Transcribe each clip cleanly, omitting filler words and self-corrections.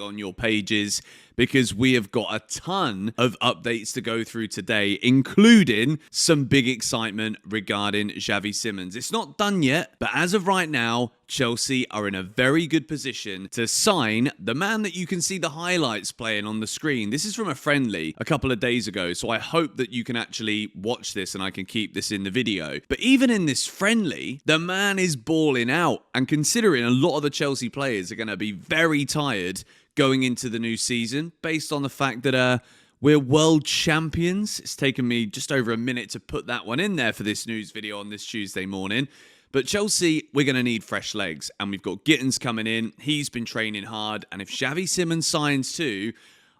on your pages because we have got a ton of updates to go through today, including some big excitement regarding Xavi Simons. It's not done yet, but as of right now, Chelsea are in a very good position to sign the man that you can see the highlights playing on the screen. This is from a friendly a couple of days ago, so I hope that you can actually watch this and I can keep this in the video. But even in this friendly, the man is balling out, and considering a lot of the Chelsea players are going to be very tired going into the new season, based on the fact that we're world champions. It's taken me just over a minute to put that one in there for this news video on this Tuesday morning. But Chelsea, we're going to need fresh legs. And we've got Gittins coming in. He's been training hard. And if Xavi Simons signs too,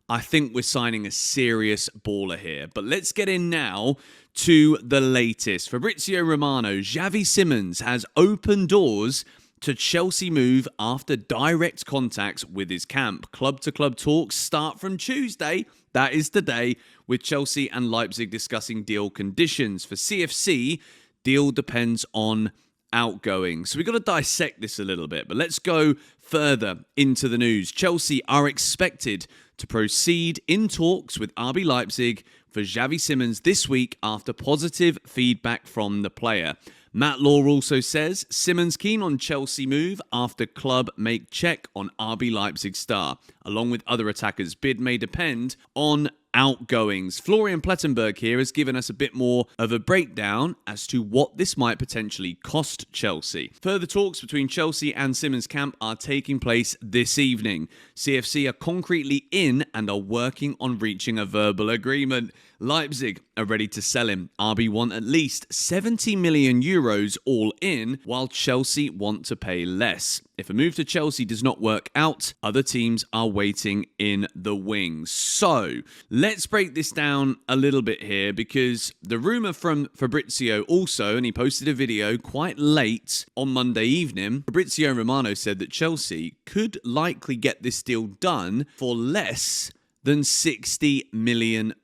I think we're signing a serious baller here. But let's get in now to the latest. Fabrizio Romano, Xavi Simons has opened doors to Chelsea move after direct contacts with his camp. Club-to-club talks start from Tuesday. That is today, with Chelsea and Leipzig discussing deal conditions. For CFC, deal depends on outgoing. So we've got to dissect this a little bit, but let's go further into the news. Chelsea are expected to proceed in talks with RB Leipzig for Xavi Simons this week after positive feedback from the player. Matt Law also says Simons keen on Chelsea move after club make check on RB Leipzig star. Along with other attackers, bid may depend on outgoings. Florian Plettenberg here has given us a bit more of a breakdown as to what this might potentially cost Chelsea. Further talks between Chelsea and Simons camp are taking place this evening. CFC are concretely in and are working on reaching a verbal agreement. Leipzig are ready to sell him. RB want at least 70 million euros all in, while Chelsea want to pay less. If a move to Chelsea does not work out, other teams are waiting in the wings. So, let's break this down a little bit here, because the rumour from Fabrizio also, and he posted a video quite late on Monday evening, Fabrizio Romano said that Chelsea could likely get this deal done for less than £60 million.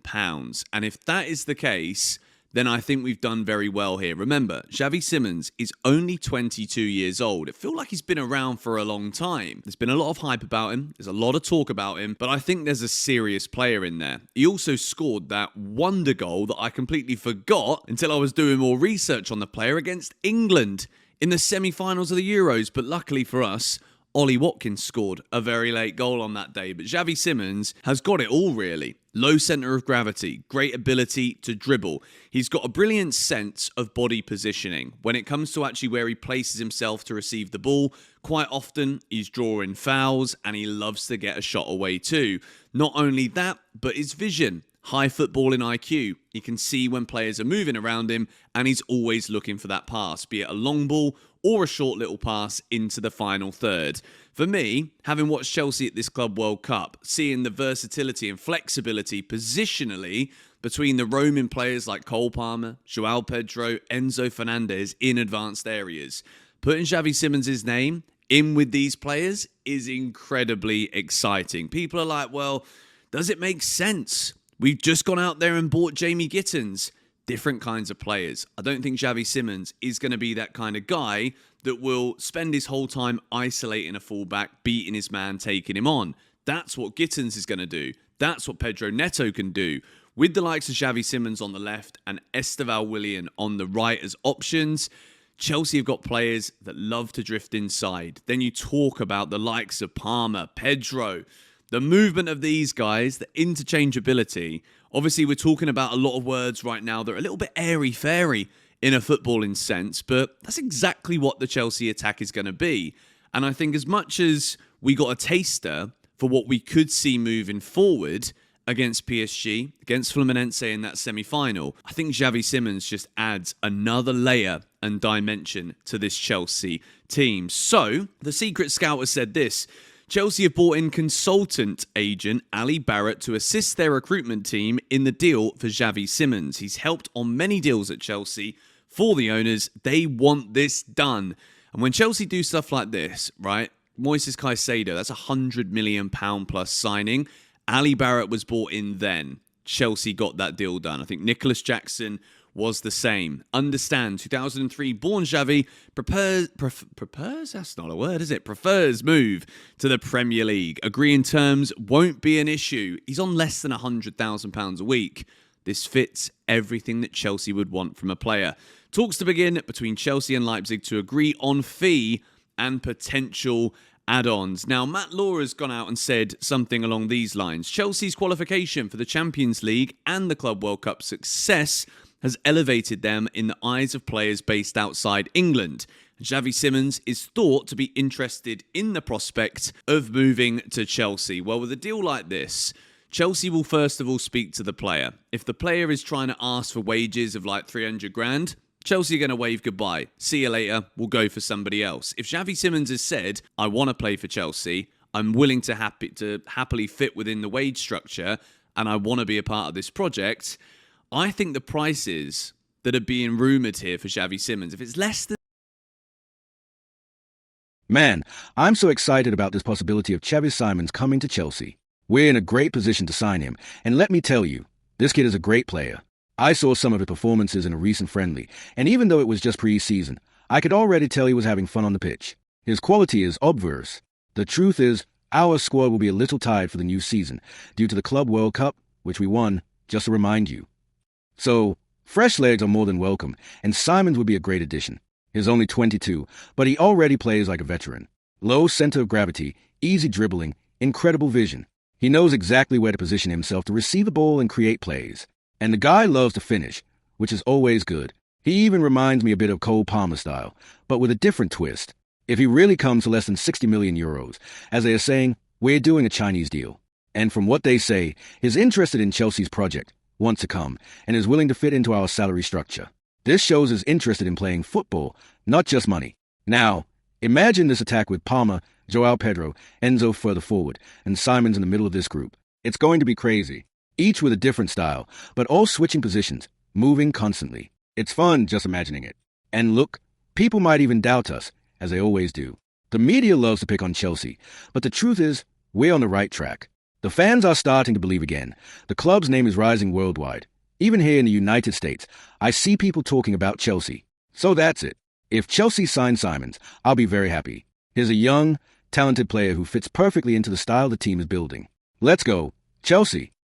And if that is the case, then I think we've done very well here. Remember, Xavi Simons is only 22 years old. It feels like he's been around for a long time. There's been a lot of hype about him. There's a lot of talk about him, but I think there's a serious player in there. He also scored that wonder goal that I completely forgot until I was doing more research on the player against England in the semi-finals of the Euros. But luckily for us, Ollie Watkins scored a very late goal on that day. But Xavi Simons has got it all, really. Low centre of gravity, great ability to dribble. He's got a brilliant sense of body positioning. When it comes to actually where he places himself to receive the ball, quite often he's drawing fouls and he loves to get a shot away too. Not only that, but his vision. High footballing IQ. He can see when players are moving around him and he's always looking for that pass, be it a long ball or a short little pass into the final third. For me, having watched Chelsea at this Club World Cup, seeing the versatility and flexibility positionally between the roaming players like Cole Palmer, Joao Pedro, Enzo Fernandez in advanced areas, putting Xavi Simons' name in with these players is incredibly exciting. People are like, well, does it make sense? We've just gone out there and bought Jamie Gittins. Different kinds of players. I don't think Xavi Simons is going to be that kind of guy that will spend his whole time isolating a fullback, beating his man, taking him on. That's what Gittins is going to do. That's what Pedro Neto can do. With the likes of Xavi Simons on the left and Esteval Willian on the right as options, Chelsea have got players that love to drift inside. Then you talk about the likes of Palmer, Pedro, the movement of these guys, the interchangeability. Obviously, we're talking about a lot of words right now that are a little bit airy-fairy in a footballing sense, but that's exactly what the Chelsea attack is going to be. And I think as much as we got a taster for what we could see moving forward against PSG, against Fluminense in that semi-final, I think Xavi Simons just adds another layer and dimension to this Chelsea team. So, the Secret Scout has said this: Chelsea have brought in consultant agent Ali Barrett to assist their recruitment team in the deal for Xavi Simons. He's helped on many deals at Chelsea. For the owners, they want this done. And when Chelsea do stuff like this, right, Moises Caicedo, that's £100 million plus signing. Ali Barrett was brought in then. Chelsea got that deal done. I think Nicholas Jackson was the same. Understand, 2003-born Xavi prefers move to the Premier League. Agreeing terms won't be an issue. He's on less than £100,000 a week. This fits everything that Chelsea would want from a player. Talks to begin between Chelsea and Leipzig to agree on fee and potential add-ons. Now, Matt Law has gone out and said something along these lines. Chelsea's qualification for the Champions League and the Club World Cup success has elevated them in the eyes of players based outside England. Xavi Simons is thought to be interested in the prospect of moving to Chelsea. Well, with a deal like this, Chelsea will first of all speak to the player. If the player is trying to ask for wages of like 300 grand, Chelsea are going to wave goodbye. See you later, we'll go for somebody else. If Xavi Simons has said, I want to play for Chelsea, I'm willing to happily fit within the wage structure, and I want to be a part of this project, I think the prices that are being rumoured here for Xavi Simons, if it's less than... Man, I'm so excited about this possibility of Xavi Simons coming to Chelsea. We're in a great position to sign him, and let me tell you, this kid is a great player. I saw some of his performances in a recent friendly, and even though it was just pre-season, I could already tell he was having fun on the pitch. His quality is obvious. The truth is, our squad will be a little tired for the new season, due to the Club World Cup, which we won, just to remind you. So, fresh legs are more than welcome, and Simons would be a great addition. He's only 22, but he already plays like a veteran. Low center of gravity, easy dribbling, incredible vision. He knows exactly where to position himself to receive the ball and create plays. And the guy loves to finish, which is always good. He even reminds me a bit of Cole Palmer style, but with a different twist. If he really comes to less than 60 million euros, as they are saying, we're doing a Chinese deal. And from what they say, he's interested in Chelsea's project, wants to come, and is willing to fit into our salary structure. This shows he's interested in playing football, not just money. Now, imagine this attack with Palmer, Joao Pedro, Enzo further forward, and Simons in the middle of this group. It's going to be crazy. Each with a different style, but all switching positions, moving constantly. It's fun just imagining it. And look, people might even doubt us, as they always do. The media loves to pick on Chelsea, but the truth is, we're on the right track. The fans are starting to believe again. The club's name is rising worldwide. Even here in the United States, I see people talking about Chelsea. So that's it. If Chelsea signs Simons, I'll be very happy. He's a young, talented player who fits perfectly into the style the team is building. Let's go, Chelsea!